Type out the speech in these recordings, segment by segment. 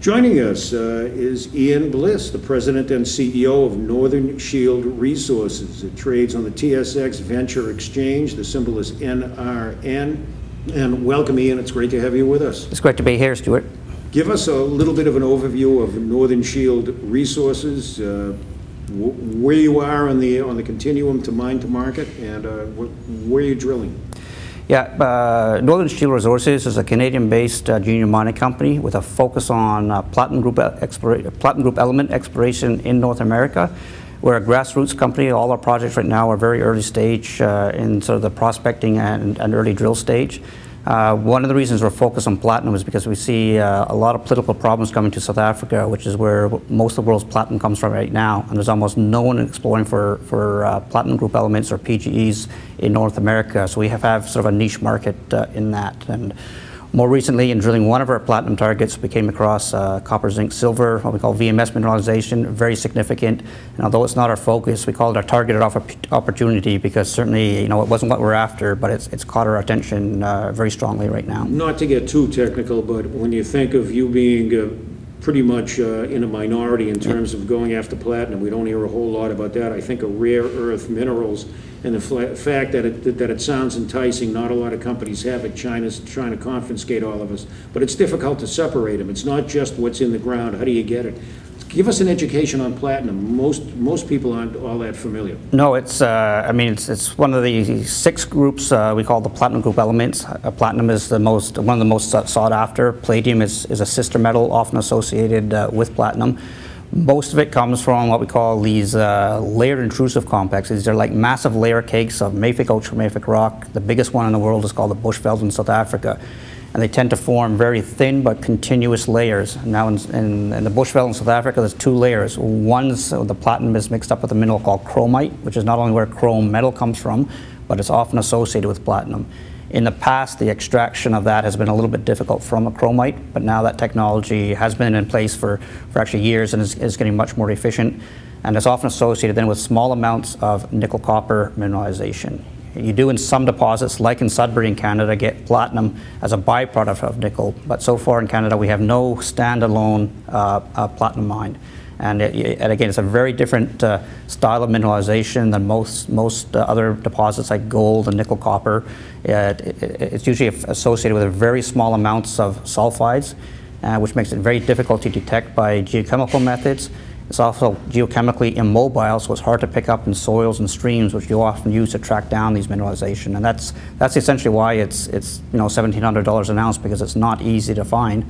Joining us is Ian Bliss, the President and CEO of Northern Shield Resources. It trades on the TSX Venture Exchange. The symbol is NRN. And welcome, Ian. It's great to have you with us. It's great to be here, Stuart. Give us a little bit of an overview of Northern Shield Resources, where you are on the continuum to mine to market, and where you're drilling. Yeah, Northern Shield Resources is a Canadian-based junior mining company with a focus on platinum group element exploration in North America. We're a grassroots company. All our projects right now are very early stage in sort of the prospecting and early drill stage. One of the reasons we're focused on platinum is because we see a lot of political problems coming to South Africa, which is where most of the world's platinum comes from right now. And there's almost no one exploring for platinum group elements or PGEs in North America. So we have sort of a niche market in that. And more recently, in drilling one of our platinum targets, we came across copper, zinc, silver, what we call VMS mineralization, very significant. And although it's not our focus, we call it a targeted opportunity because certainly, it wasn't what we're after, but it's caught our attention very strongly right now. Not to get too technical, but when you think of you being pretty much in a minority in terms of going after platinum, we don't hear a whole lot about that. I think of rare earth minerals and the fact that it sounds enticing. Not a lot of companies have it. China's trying to confiscate all of us, but it's difficult to separate them. It's not just what's in the ground. How do you get it? Give us an education on platinum. Most people aren't all that familiar. No, it's it's one of the 6 groups we call the platinum group elements. Platinum is one of the most sought after. Palladium is a sister metal, often associated with platinum. Most of it comes from what we call these layered intrusive complexes. They're like massive layer cakes of mafic, ultramafic rock. The biggest one in the world is called the Bushveld in South Africa. And they tend to form very thin but continuous layers. Now in the Bushveld in South Africa, there's 2 layers. One's the platinum is mixed up with a mineral called chromite, which is not only where chrome metal comes from, but it's often associated with platinum. In the past, the extraction of that has been a little bit difficult from a chromite, but now that technology has been in place for actually years and is getting much more efficient. And it's often associated then with small amounts of nickel-copper mineralization. You do in some deposits, like in Sudbury in Canada, get platinum as a byproduct of nickel, but so far in Canada we have no standalone platinum mine. And again, it's a very different style of mineralization than most other deposits like gold and nickel copper. It's usually associated with very small amounts of sulfides, which makes it very difficult to detect by geochemical methods. It's also geochemically immobile, so it's hard to pick up in soils and streams, which you often use to track down these mineralization. And that's essentially why it's $1,700 an ounce, because it's not easy to find.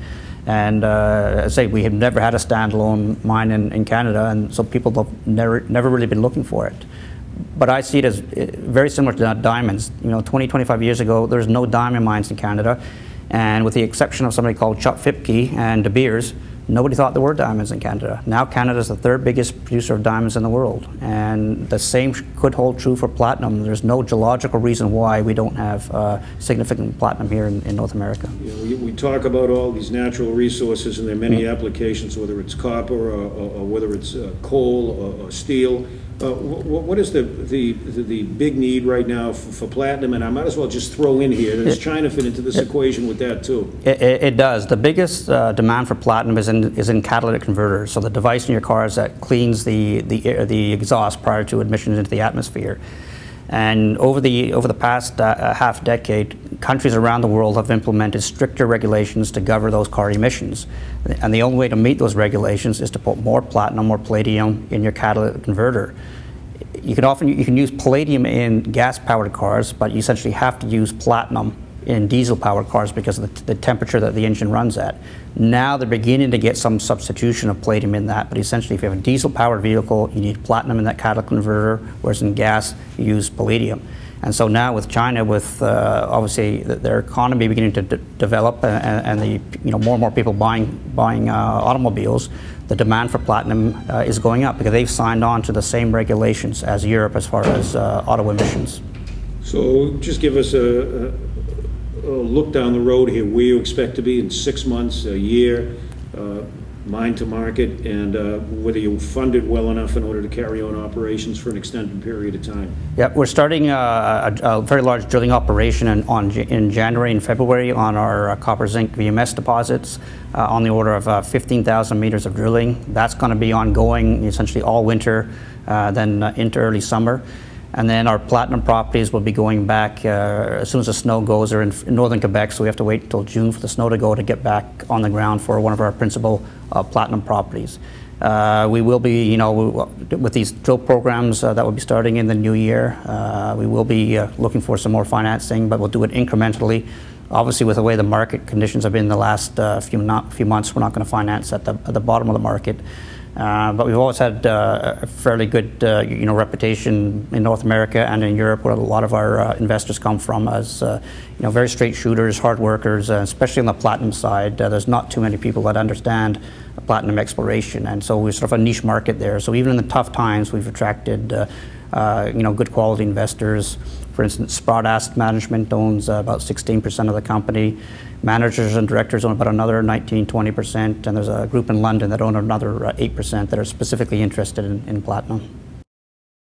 And as I say, we have never had a standalone mine in Canada, and so people have never really been looking for it. But I see it as very similar to diamonds. 20, 25 years ago, there's no diamond mines in Canada, and with the exception of somebody called Chuck Fipke and De Beers, nobody thought there were diamonds in Canada. Now Canada is the 3rd biggest producer of diamonds in the world, and the same could hold true for platinum. There's no geological reason why we don't have significant platinum here in North America. We talk about all these natural resources, and there are many applications, whether it's copper or whether it's coal or steel. What is the big need right now for platinum? And I might as well just throw in here, does China fit into this equation with that too? It does. The biggest demand for platinum is in catalytic converters, so the device in your cars that cleans the exhaust prior to admission into the atmosphere. And over the past half decade, countries around the world have implemented stricter regulations to govern those car emissions. And the only way to meet those regulations is to put more platinum or palladium in your catalytic converter. You can use palladium in gas-powered cars, but you essentially have to use platinum in diesel-powered cars because of the temperature that the engine runs at. Now they're beginning to get some substitution of palladium in that, but essentially if you have a diesel-powered vehicle, you need platinum in that catalytic converter, whereas in gas, you use palladium. And so now with China, with obviously their economy beginning to develop and more and more people buying automobiles, the demand for platinum is going up because they've signed on to the same regulations as Europe as far as auto emissions. So just give us a look down the road here, where you expect to be in 6 months, a year. mine to market, and whether you fund it well enough in order to carry on operations for an extended period of time. Yep, we're starting a very large drilling operation in January and February on our copper zinc VMS deposits, on the order of 15,000 meters of drilling. That's going to be ongoing essentially all winter, then into early summer. And then our platinum properties will be going back as soon as the snow goes. They're in northern Quebec, so we have to wait until June for the snow to go to get back on the ground for one of our principal platinum properties. We will be, with these drill programs that will be starting in the new year, we will be looking for some more financing, but we'll do it incrementally. Obviously, with the way the market conditions have been the last few months, we're not going to finance at the bottom of the market. But we've always had a fairly good, reputation in North America and in Europe, where a lot of our investors come from, as very straight shooters, hard workers, especially on the platinum side. There's not too many people that understand platinum exploration, and so we're sort of a niche market there. So even in the tough times, we've attracted, good quality investors. For instance, Sprott Asset Management owns about 16% of the company. Managers and directors own about another 19-20%, and there's a group in London that own another 8% that are specifically interested in platinum.